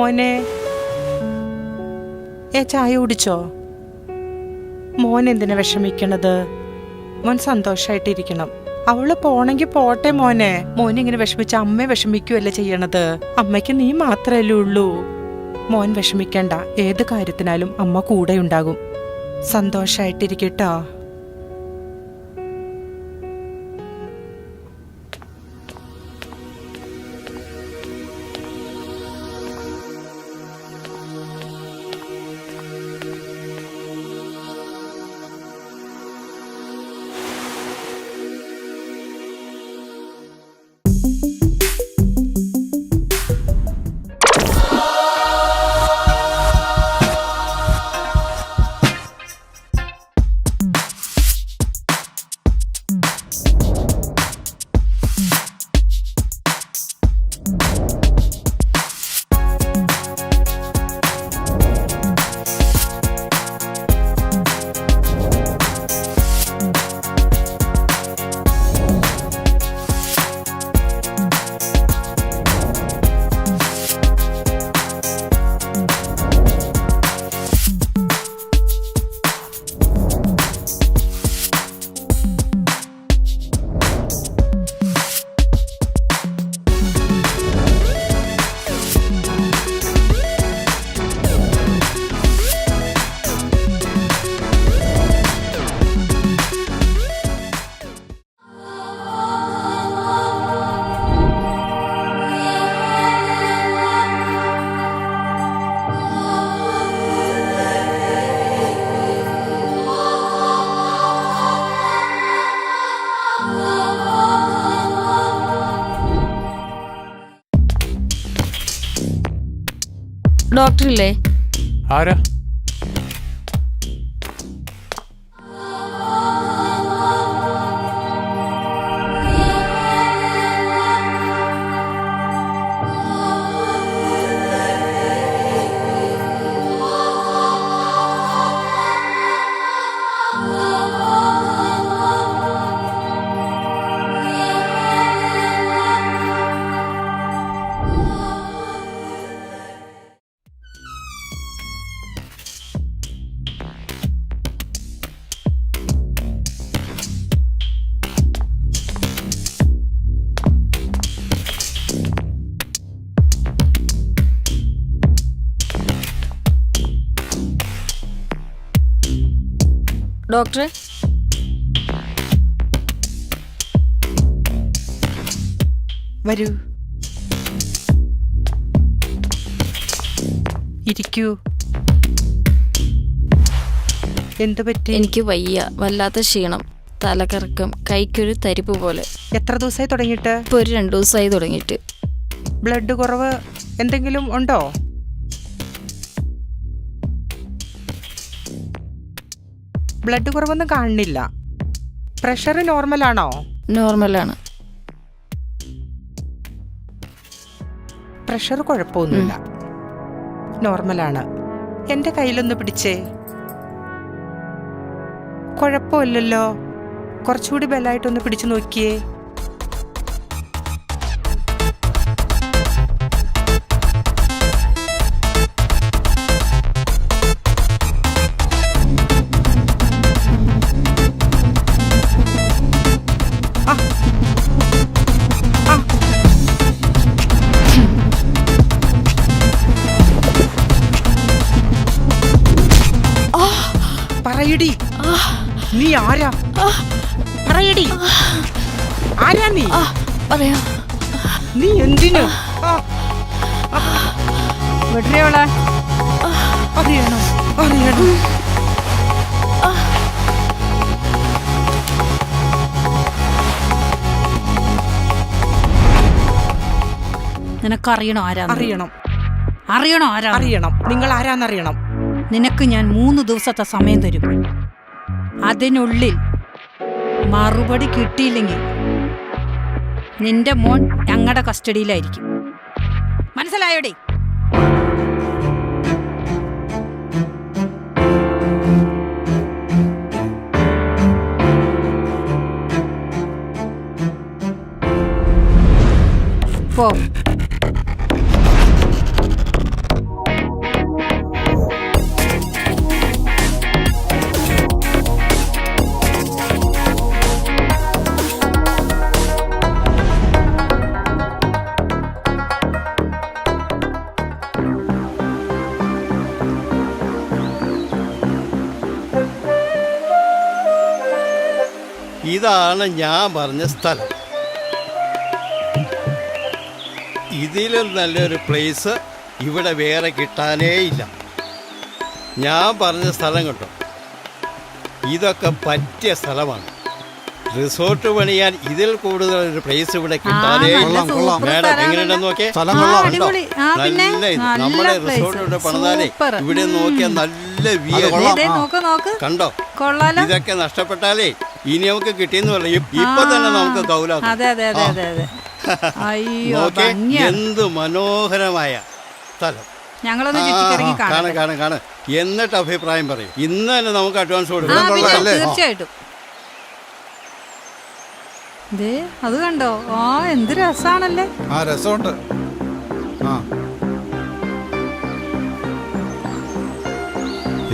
മോനെ ചായ കുടിച്ചോ? മോൻ എന്തിനാ വിഷമിക്കണത്? മോൻ സന്തോഷായിട്ടിരിക്കണം. അവള് പോണെങ്കി പോട്ടെ മോനെ. മോനിങ്ങനെ വിഷമിച്ച അമ്മ വിഷമിക്കുവല്ലേ ചെയ്യണത്. അമ്മയ്ക്ക് നീ മാത്രല്ലേ ഉള്ളൂ. മോൻ വിഷമിക്കണ്ട. ഏത് കാര്യത്തിനാലും അമ്മ കൂടെ ഉണ്ടാകും. സന്തോഷായിട്ടിരിക്കട്ടോ. ഡോക്ടറില്ലേ? ആരാ? ഡോക്ടറെ, വരൂ, ഇരിക്കൂ. എന്തു പറ്റി? എനിക്ക് വയ്യ, വല്ലാത്ത ക്ഷീണം, തലകറക്കം, കൈക്കൊരു തരിപ്പ് പോലെ. എത്ര ദിവസമായി തുടങ്ങിയിട്ട്? ഇപ്പോൾ ഒരു 2 ദിവസമായി തുടങ്ങിയിട്ട്. ബ്ലഡ് കുറവ് എന്തെങ്കിലും ഉണ്ടോ? ബ്ലഡ് കുറവൊന്നും കാണുന്നില്ല. പ്രഷർ നോർമലാണോ? നോർമലാണ്. പ്രഷർ കുഴപ്പമൊന്നുമില്ല, നോർമലാണ്. എൻ്റെ കയ്യിലൊന്ന് പിടിച്ചേ. കുഴപ്പമില്ലല്ലോ. കുറച്ചുകൂടി ബലമായിട്ടൊന്ന് പിടിച്ചു നോക്കിയേ. പറയടി, നീ ആരാ? പറയടി, ആരാ നീ? പറയാം. നീ എന്തിനു? വിടരയോളെ അറിയണം, അറിയണം. നിനക്കറിയണോ ആരാ? അറിയണം. അറിയണോ ആരാ? അറിയണം. നിങ്ങൾ ആരാന്നറിയണം. നിനക്ക് ഞാൻ 3 ദിവസത്തെ സമയം തരും. അതിനുള്ളിൽ മറുപടി കിട്ടിയില്ലെങ്കിൽ നിന്റെ മോൻ ഞങ്ങളുടെ കസ്റ്റഡിയിലായിരിക്കും. മനസ്സിലായോടി? പോ. ഇതാണ് ഞാൻ പറഞ്ഞ സ്ഥലം. ഇതിലും നല്ലൊരു പ്ലേസ് ഇവിടെ വേറെ കിട്ടാനേ ഇല്ല. ഞാൻ പറഞ്ഞ സ്ഥലം കേട്ടോ, ഇതൊക്കെ പറ്റിയ സ്ഥലമാണ്. റിസോർട്ട് പണിയാൻ ഇതിൽ കൂടുതൽ ഒരു പ്ലേസ് ഇവിടെ കിട്ടാനേ ഇല്ല. നല്ല സൂപ്പർ മേഡം സ്ഥലമാണ്. എങ്ങനെയുണ്ടെന്ന് നോക്കിയേ. സ്ഥലം ആ, കൊള്ളാം. അടിപൊളി. ആ, പിന്നെ നല്ല ഇത്. നല്ല നമ്മുടെ place. റിസോർട്ട് ഇവിടെ പണിതാലേ സൂപ്പർ. ഇവിടെ നോക്കിയാൽ നല്ല വ്യൂ. കൊള്ളാം. ദേ, നോക്ക് നോക്ക്. കണ്ടോ, കൊള്ളാലോ. ഇതൊക്കെ നഷ്ടപ്പെട്ടാലേ ഇനി നമുക്ക് കിട്ടിയെന്ന് പറയും. ഇപ്പൊ തന്നെ നമുക്ക് കൗലാക്കും. അതെ അതെ അതെ അതെ അതെ. അയ്യോ നോക്കേ, ഭംഗിയാണ്. എന്ത് മനോഹരമായ സ്ഥലം. ഞങ്ങളൊന്ന് ചുറ്റിക്കറങ്ങി കാണാൻ കാണാം. കാണാൻ എന്നിട്ട് അഭിപ്രായം പറയും. ഇന്ന് തന്നെ നമുക്ക് അഡ്വാൻസ് ആ, കൊടുക്കാം. പിന്നെ കൊള്ളാമല്ലേ? തീർച്ചയായിട്ടും. ദേ അത് കണ്ടോ? ആ എന്ത് രസാണല്ലേ. ആ രസമുണ്ട്. ആ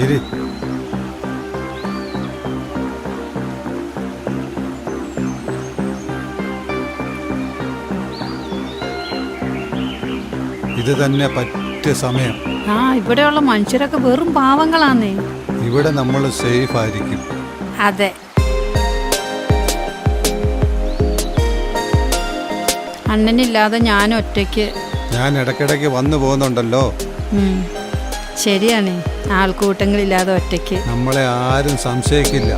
ഇരി. ഇത് തന്നെ പറ്റിയ സമയം. ആ ഇവിടെയുള്ള മനുഷ്യരൊക്കെ വെറും പാവങ്ങളാന്നേ. ഇവിടെ നമ്മൾ സേഫ് ആയിരിക്കും. അതെ. അണ്ണനില്ലാതെ ഞാൻ ഒറ്റയ്ക്ക്. ഞാൻ ഇടയ്ക്കിടയ്ക്ക് വന്നു പോകുന്നുണ്ടല്ലോ. ഉം. ശരിയാണ്, ആൾക്കൂട്ടങ്ങളില്ലാതെ ഒറ്റയ്ക്ക്. നമ്മളെ ആരും സംശയിക്കില്ല.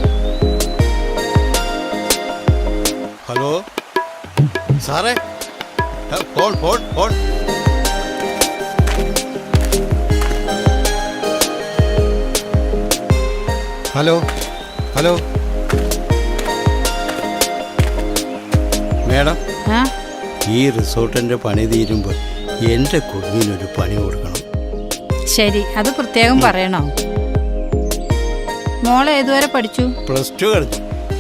ഹലോ സാറേ, phone phone phone. Hello hello madam, ആ ഈ റിസോർട്ടിന്റെ പണി തീരുമ്പോൾ എൻ്റെ കുഞ്ഞിനൊരു പണി കൊടുക്കണം. ശരി, അത് പ്രത്യേകം പറയണോ? മോളെ ഏതുവരെ പഠിച്ചു? +2 കഴിഞ്ഞു.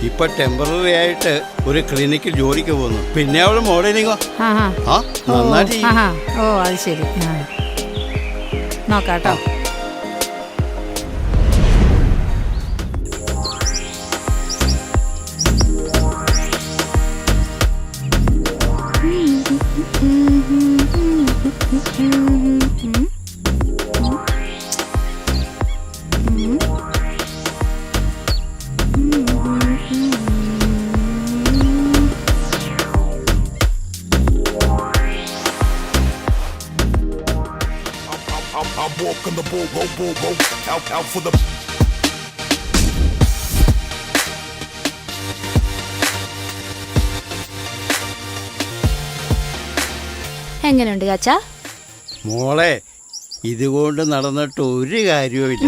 ഇപ്പൊ ടെമ്പററി ആയിട്ട് ഒരു ക്ലിനിക്കിൽ ജോലിക്ക് പോകുന്നു. പിന്നെ അവള് മോഡലിങ്ങോ. ആ ആ ആ നന്നായിട്ട് ചെയ്യും. ആ ഓ അത് ശരി. ആ നോക്കാട്ടോ. I'm walking the bull, out for the. എങ്ങനെയുണ്ട് ചാച്ചാ? മോളെ, ഇതുകൊണ്ട് നടന്നിട്ട് ഒരു കാര്യവുമില്ല.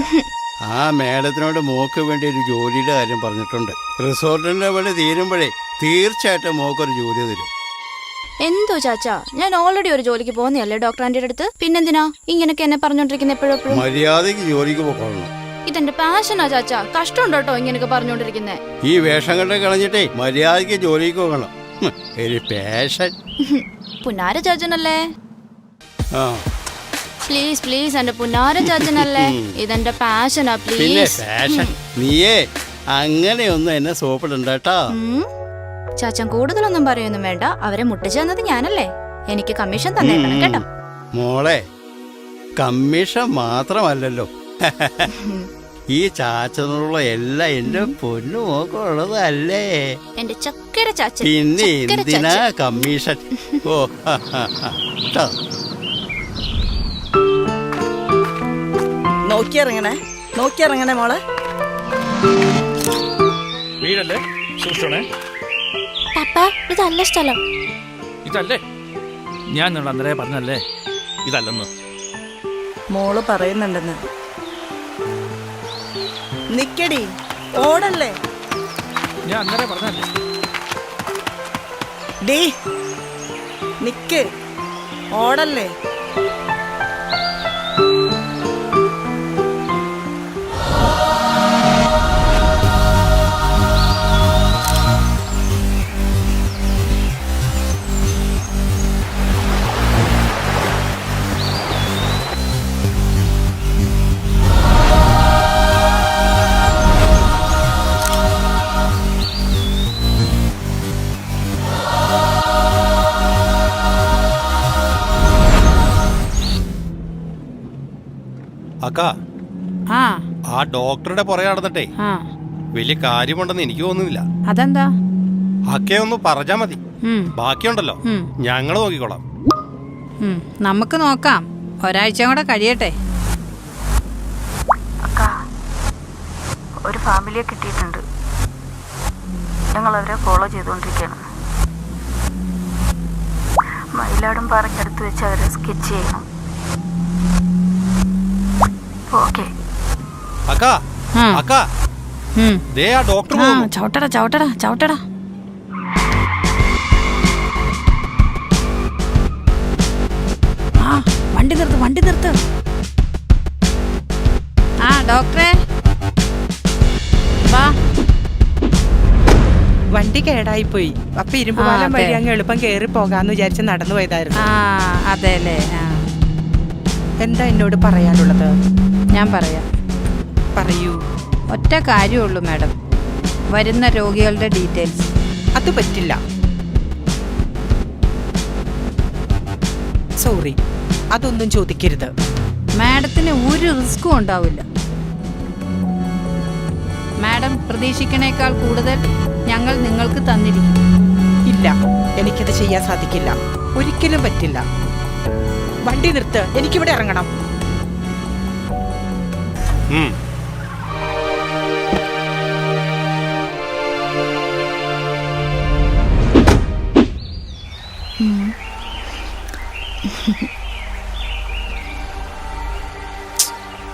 ആ മേഡത്തിനോട് മോക്ക് വേണ്ടി ഒരു ജോലിയുടെ കാര്യം പറഞ്ഞിട്ടുണ്ട്. റിസോർട്ടിന്റെ പണി തീരുമ്പോഴേ തീർച്ചയായിട്ടും മോക്കൊരു ജോലി തരും. എന്തോ ചാച്ചാ, ഞാൻ ഓൾറെഡി ഒരു ജോലിക്ക് പോകുന്നതല്ലേ ഡോക്ടർ ആന്റിയുടെ അടുത്ത്. പിന്നെന്തിനാ ഇങ്ങനൊക്കെ എന്നെ പറഞ്ഞോണ്ടിരിക്കുന്ന എപ്പോഴും? മര്യാദയ്ക്ക് ജോലിക്ക് പോകണം. ഇതെന്റെ പാഷനാ ചാച്ചാ. കഷ്ടമുണ്ടോ കേട്ടോ ഇങ്ങനൊക്കെ പറഞ്ഞോണ്ടിരിക്കുന്നേ. ഈ വേഷം കണ്ട് കളഞ്ഞിട്ടേ മര്യാദയ്ക്ക് ജോലിക്ക് പോകണം. ഒരു പാഷൻ. പുന്നാര ചാച്ചനല്ലേ? ആ പ്ലീസ് പ്ലീസ്, എന്റെ പുന്നാര ചാച്ചനല്ലേ? ഇതെന്റെ പാഷനാ, പിന്നെ പ്ലീസ്. പാഷൻ. നീയേ അങ്ങനെയൊന്നും എന്നെ സോപ്പിടണ്ട കേട്ടോ. ചാച്ചൻ കൂടുതലൊന്നും പറയൊന്നും വേണ്ട. അവരെ മുട്ടിച്ചു തന്നത് ഞാനല്ലേ. എനിക്ക് കമ്മീഷൻ തന്നേക്കണം കേട്ടോ. മോളെ, കമ്മീഷൻ മാത്രമല്ലല്ലോ, ഈ ചാച്ചനുള്ള എല്ലാം എന്റെ പൊന്നു മോക്കുള്ളതല്ലേ. എന്റെ ചക്കര ചാച്ചൻ. പിന്നെ ചക്കര എന്തിനാ ചാച്ചൻ. കമ്മീഷൻ? ഓ ട്ടോ. നോക്കിയിറങ്ങണേ മോളെ. വീടല്ലേ, സൂക്ഷിച്ചോണേ. പപ്പ, ഇതല്ല സ്ഥലം. ഇതല്ലേ ഞാൻ നിന്നോട് അന്നേരം പറഞ്ഞല്ലേ ഇതല്ലെന്ന്. മോള് പറയുന്നുണ്ടെന്ന്. നിക്കടി, ഓടല്ലേ. ഞാൻ അന്നേരം പറഞ്ഞല്ലേ. ഡീ നിക്ക്, ഓടല്ലേ. അക്ക, ആ ആ ഡോക്ടറുടെ പുറകെ നടന്നിട്ടേ ആ വലിയ കാര്യമുണ്ടെന്ന് എനിക്ക് തോന്നുന്നില്ല. അതെന്താ? ഒക്കെ ഒന്ന് പറഞ്ഞാ മതി. ബാക്കിയുണ്ടല്ലോ ഞങ്ങൾ നോക്കിക്കോളാം. നമുക്ക് നോക്കാം, ഒരാഴ്ച കൂടെ കഴിയട്ടെ. ഒരു ഫാമിലിയെ കിട്ടിയിട്ടുണ്ട്. ഞങ്ങൾ അവരെ ഫോളോ ചെയ്തുകൊണ്ടിരിക്കുകയാണ്. മയിലാടും പാറയ്ക്കടുത്ത് വെച്ച് അവരെ സ്കെച്ച് ചെയ്യണം. ഓക്കെ. ഡോക്ടർ ചവിട്ടടാ ചവിട്ടടാ ചവിട്ടടാ. വണ്ടി നിർത്ത്, വണ്ടി നിർത്ത്. ഡോക്ടറെ വാ. വണ്ടി കേടായിപ്പോയി. അപ്പൊ ഇരുമ്പുപാലം വഴി അങ്ങ് എളുപ്പം കേറി പോകാന്ന് വിചാരിച്ച് നടന്നു പോയതായിരുന്നു. അതെ അല്ലേ? എന്താ എന്നോട് പറയാനുള്ളത്? ഞാൻ പറയാം. പറയൂ. ഒറ്റ കാര്യമുള്ളൂ മാഡം, വരുന്ന രോഗികളുടെ ഡീറ്റെയിൽസ്. അത് പറ്റില്ല. സോറി, അതൊന്നും ചോദിക്കരുത്. മാഡത്തിന് ഒരു റിസ്ക്കും ഉണ്ടാവില്ല. മാഡം പ്രതീക്ഷിക്കണേക്കാൾ കൂടുതൽ ഞങ്ങൾ നിങ്ങൾക്ക് തന്നിരിക്കും. ഇല്ല, എനിക്കത് ചെയ്യാൻ സാധിക്കില്ല. ഒരിക്കലും പറ്റില്ല. വണ്ടി നിർത്ത്, എനിക്കിവിടെ ഇറങ്ങണം.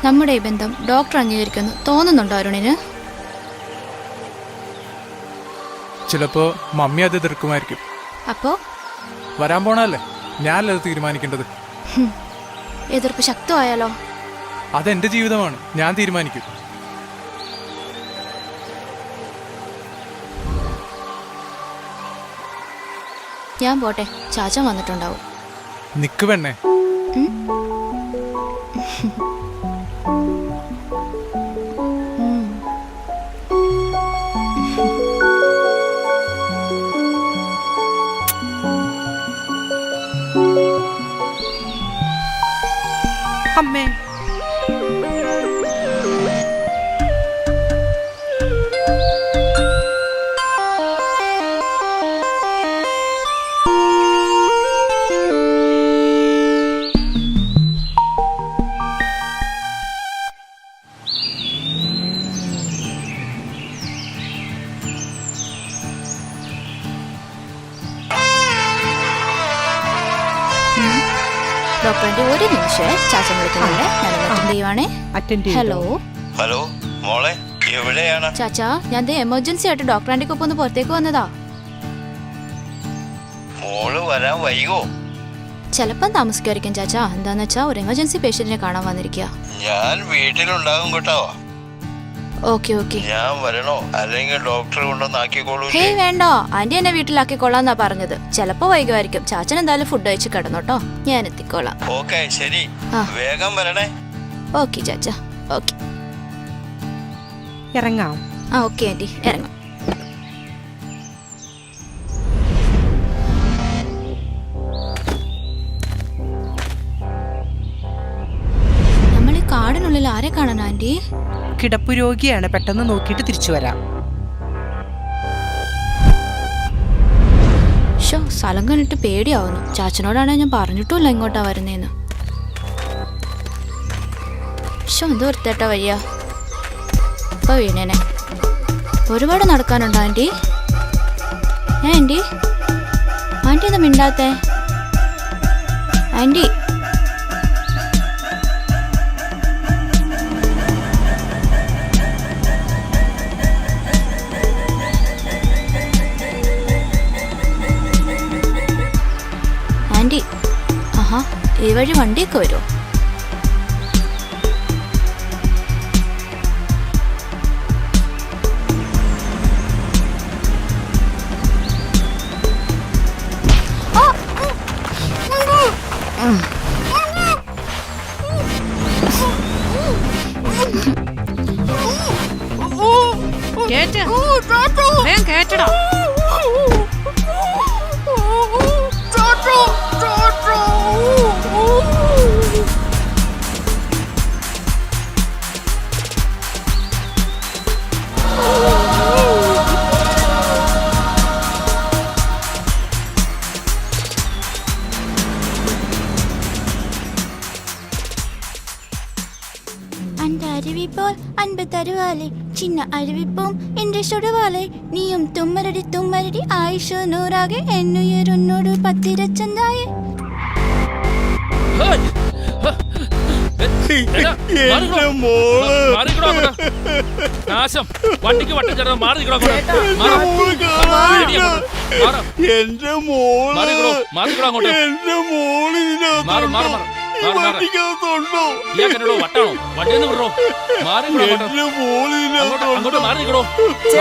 നമ്മുടെ ഈ ബന്ധം ഡോക്ടർ അംഗീകരിക്കുന്നു തോന്നുന്നുണ്ടോ അരുണിന്? ചിലപ്പോ മമ്മി അത് എതിർക്കുമായിരിക്കും. അപ്പോ വരാൻ പോണല്ലേ, ഞാനല്ല അത് തീരുമാനിക്കേണ്ടത്. എതിർപ്പ് ശക്തമായാലോ? അതെന്റെ ജീവിതമാണ്, ഞാൻ തീരുമാനിക്കും. ഞാൻ പോട്ടെ, ചാച്ച വന്നിട്ടുണ്ടാവും. നിക്ക് പെണ്ണേ. അമ്മേ, ഡോക്ടറിന്റെ ഒരു നിമിഷം ചാച്ചൻ വിളിക്കുന്നുണ്ട്. ഞാൻ അറ്റൻഡ് ചെയ്യുവാണേ. ഹലോ ഹലോ മോളെ, എവിടെയാണ്? ചാച്ചാ, ഞാൻ എമർജൻസി ആയിട്ട് ഡോക്ടറിന്റെ ഒപ്പം ഒന്ന് പുറത്തേക്ക് വന്നതാ. മോള് വരാൻ വൈകോ? ചിലപ്പം താമസിക്കുമായിരിക്കും ചാച്ചാ. എന്താന്ന് വെച്ചാ ഒരു എമർജൻസി പേഷ്യന്റിനെ കാണാൻ വന്നിരിക്കുക. ഞാൻ വീട്ടിലുണ്ടാകും കേട്ടോ. Okay okay. ഞാൻ വരണോ അല്ലെങ്കിൽ ഡോക്ടർ കൊണ്ടൊന്നാക്കിക്കോളൂ? ഹേയ് വേണ്ട, ആന്റി എന്നെ വീട്ടിലാക്കിക്കോളാന്നാ പറഞ്ഞത്. ചിലപ്പോ വൈകുമായിരിക്കും. ചാച്ചൻ എന്തായാലും ഫുഡ് കഴിച്ച് കിടന്നോട്ടോ, ഞാൻ എത്തിക്കോളാം. ഓക്കെ ശരി, വേഗം വരണേ. ഓക്കെ ചാച്ച, ഓക്കെ. ഇറങ്ങാം. ഓക്കെ ആന്റി, ഇറങ്ങാം. നമ്മൾ ഈ കാടിനുള്ളിൽ ആരെ കാണാൻ ആന്റി? കിടപ്പു രോഗിയാണ്, പെട്ടെന്ന് നോക്കിയിട്ട് തിരിച്ചു വരാം. ഷോ, സ്ഥലം കണ്ടിട്ട് പേടിയാവുന്നു. ചാച്ചനോടാണെങ്കിൽ ഞാൻ പറഞ്ഞിട്ടുമില്ല ഇങ്ങോട്ടാ വരുന്നേന്ന്. ഷോ, എന്ത് വൃത്തിയായിട്ടാ വയ്യ. ഇപ്പൊ വീണേനെ. ഒരുപാട് നടക്കാനുണ്ടോ ആന്റി? ആന്റി ആന്റി എന്താ മിണ്ടാത്തേ? ആന്റി ആന്റി, ആഹാ, ഈ വഴി വണ്ടിയൊക്കെ വരുമോ? കേട്ടടാ. തരുവാലേ ചിന്ന അരുവിപ്പും എന്റെ ചുടവാലേ നീയും തുമ്മരടി തുമ്മരടി ആയിഷു നൂറാകെ എന്നുയരുന്നോട് പത്തിരച്ചന്തായേ. എന്റെ മോള് നാശം വണ്ടിക്ക് വട്ടം ചേർന്ന് മാറി നിൽക്കണോ എന്റെ മോള് അങ്ങോട്ട് എന്റെ മോള് വണ്ടിക്കകത്തുണ്ടോ? ഇയാൾക്കെന്നോടോ വട്ടാണോ? വണ്ടിയെന്ന് വിടറോ? മാറി എന്റെ മോള് അങ്ങോട്ട് മാറി നിൽക്കണോ?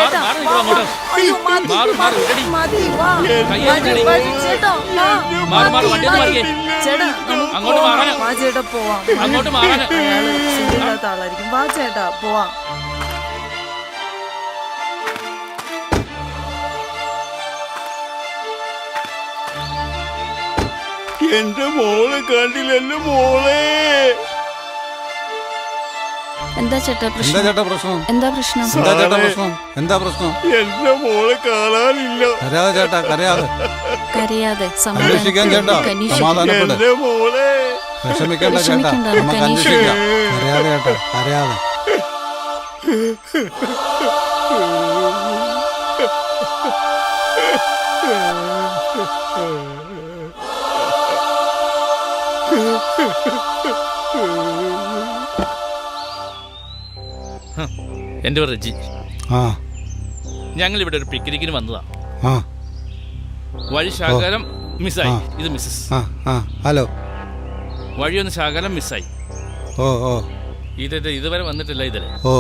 മാറി നിൽക്കണോ അങ്ങോട്ട്? അയ്യോ, മതി, മാറി മാറി ഇടടി. മതി, വാ. കയ്യേറി ചേട്ടാ, വാ. മാറി മാറി വണ്ടിയെന്ന് മാറിയേ. ചേട്ടാ, നമുക്ക് അങ്ങോട്ട് പോവാം. മാറാനാ. വാ ചേട്ടാ, പോവാം. അങ്ങോട്ട് മാറാനാ. അയാള് ശരിയില്ലാത്ത ആളായിരിക്കും. വാ ചേട്ടാ, പോവാം. എന്റെ മോള് കണ്ടില്ലല്ലോ മോളെ. എന്താ ചേട്ടാ എന്താ പ്രശ്നം? ചേട്ടാ പ്രശ്നം? എന്താ പ്രശ്നം? എന്താ ചേട്ടാ പ്രശ്നം? എന്താ പ്രശ്നം? എന്റെ മോളെ കാണാനില്ല. കരയാതെ ചേട്ടാ, കരയാതെ. കരയാതെ അന്വേഷിക്കാൻ ചേട്ടാ, സമാധാനപ്പെട്. എന്റെ മോളെ വിഷമിക്കണ്ട ചേട്ടാ, വിഷമിക്കണ്ട, നമുക്ക് നമുക്ക് അന്വേഷിക്കാം. കരയാതെ ചേട്ടാ, കരയാതെ. എന്റെ പേര് റജി. ആ ഞങ്ങൾ ഇവിടെ ഒരു പിക്നിക്കിന് വന്നതാ. ആ വഴി ശകലം മിസ്സായി. ആ. ഇത് മിസ്സസ്. ആ ആ ഹലോ. വഴിയൊന്ന് ശകലം മിസ്സായി. ഓ ഓ ഇതുവരെ വന്നിട്ടില്ല ഇതില്. ഓ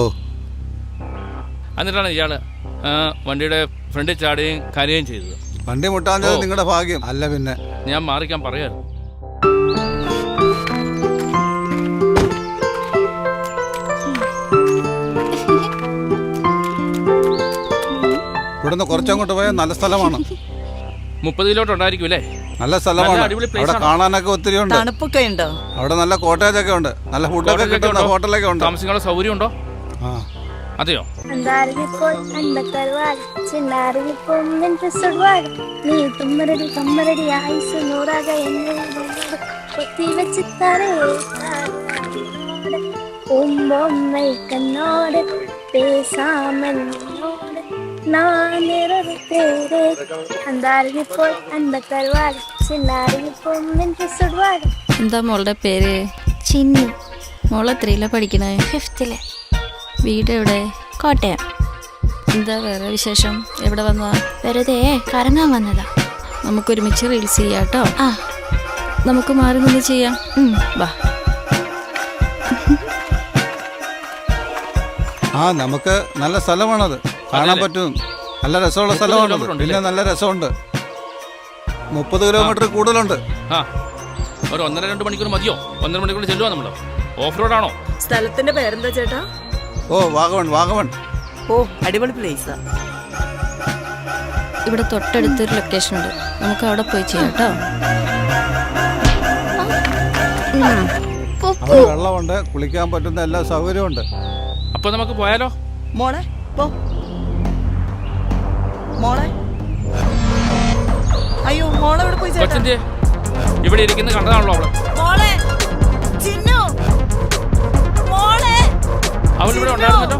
എന്നിട്ടാണ് ഇയാള് വണ്ടിയുടെ ഫ്രണ്ടിൽ ചാടുകയും കരയുകയും ചെയ്തത്. വണ്ടി മുട്ടാൻ ഓ. നിങ്ങളുടെ ഭാഗ്യം അല്ല പിന്നെ. ഞാൻ മാറിക്കാൻ പറയാറ്. ഇവിടുന്ന് കുറച്ചങ്ങോട്ട് പോയാൽ നല്ല സ്ഥലമാണ്. 30 കിലോട്ടുണ്ടായിരിക്കും അല്ലേ? നല്ല സ്ഥലമാണ്. നല്ല അടിപൊളി place അവിടെ ആണ്. കാണാനൊക്കെ ഒത്തിരി ഉണ്ട്. തണുപ്പൊക്കെ ഉണ്ടോ? അവിടെ നല്ല കോട്ടേജ് ഒക്കെ ഉണ്ട്. നല്ല ഫുഡൊക്കെ കിട്ടുന്ന ഹോട്ടലൊക്കെ ഉണ്ട്. താമസിക്കാനുള്ള സൗകര്യം ഉണ്ടോ? ആ അതെയോ? അന്താരിപ്പോൾ അൻപത്തറുവാട് ചിന്നാറിപ്പോൾ നിന്റെ സുടുവാട് നീ തുമ്മരടി തുമ്മരടി ആയിസ് നൂറാകെ കൊത്തി വെച്ചിത്താറേ ഉമ്മൊമ്മൈ കണ്ണോട് പേസാമെന്നോട് നാനിറവ് തേരെ അന്താരിപ്പോൾ അൻപത്തറുവാട് ചിന്നാറിപ്പോൾ നിന്റെ സുടുവാട്. എന്താ മോളുടെ പേര്? ചിന്നു. മോൾ എത്രയിലാ പഠിക്കണേ? 5th. വീട് എവിടെ? കോട്ടയം. എന്താ വേറെ വിശേഷം? എവിടെ വന്നതാ? വെറുതെ കറങ്ങാൻ വന്നതാ. നമുക്ക് ഒരുമിച്ച് റീൽസ് ചെയ്യാം കേട്ടോ. ആ നമുക്ക് മാറി നിന്ന് ചെയ്യാം. വാ. ആ നമുക്ക് നല്ല സ്ഥലമാണത്. കാണാൻ പറ്റും. നല്ല രസമുള്ള സ്ഥലമാണത്. പിന്നെ നല്ല രസമുണ്ട്. 30 കിലോമീറ്റർ കൂടുതലുണ്ട്. ആ ഒരു 1.5-2 മണിക്കൂർ മതിയോ? 1.5 മണിക്കൂർ ചെല്ലുവാ നമ്മള്. ഓഫ് റോഡ് ആണോ? സ്ഥലത്തിന്റെ പേരെന്താ ചേട്ടാ? ഓ വാഗമൺ, വാഗമൺ. ഓ, അടിപൊളി പ്ലേസാ. ഇവിടെ തൊട്ടടുത്തൊരു ലൊക്കേഷൻ ഉണ്ട്. നമുക്ക് അവിടെ പോയി ചെയ്യാം കേട്ടോ. അവിടെ വെള്ളമുണ്ട്, കുളിക്കാൻ പറ്റുന്ന എല്ലാ സൗകര്യമുണ്ട്. അപ്പൊ നമുക്ക് പോയാലോ? മോളെ പോ. മോളെ അയ്യോ, മോളെ ഇവിടെ പോയി ചേട്ടാ. കൊച്ചിന്റെ ഇവിടെ ഇരിക്കുന്ന കണ്ടതാണല്ലോ അവള്. മോളെ ചിന്നു, മോളെ അവൾ ഇവിടെ ഉണ്ടായിരുന്നല്ലോ.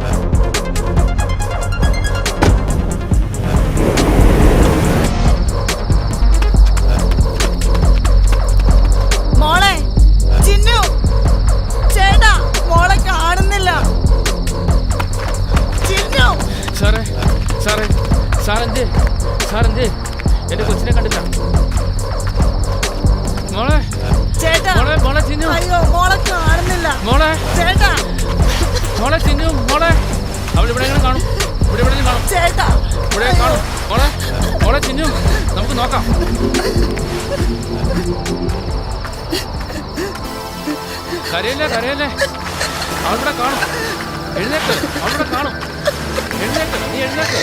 മോളെ ചിന്നു, ചേട്ടാ മോളെ കാണുന്നില്ല. ചിന്നു, സാറേ സാറേ സാറെന്തേ സാറെന്തേ എന്റെ കൊച്ചിനെ കണ്ടില്ല. മോളെ ചേട്ടാ. മോളെ മോളെ ചിന്നു. അയ്യോ, മോളെ കാണുന്നില്ല. മോളെ ചേട്ടാ, മോളെ ചിന്നു. മോളെ അവൾ ഇവിടെ എങ്ങനെ കാണും? ഇവിടെ എവിടെയും കാണും. ചേട്ടാ ഇവിടെ കാണും. മോളെ മോളെ ചിന്നു, നമുക്ക് നോക്കാം. കരയല്ലേ കരയല്ലേ, അവളിവിടെ കാണും. എഴുന്നേക്ക്, അവളിവിടെ കാണും. എഴുന്നേക്ക്, നീ എഴുന്നേക്ക്.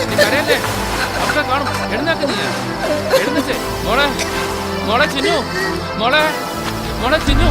നീ കരയല്ലേ, അവിടെ കാണും. എഴുന്നേക്ക്, നീ എഴുന്നേറ്റ്. മോളെ മോളെ ചിന്നു, മോളെ മോളെ ചിന്നു.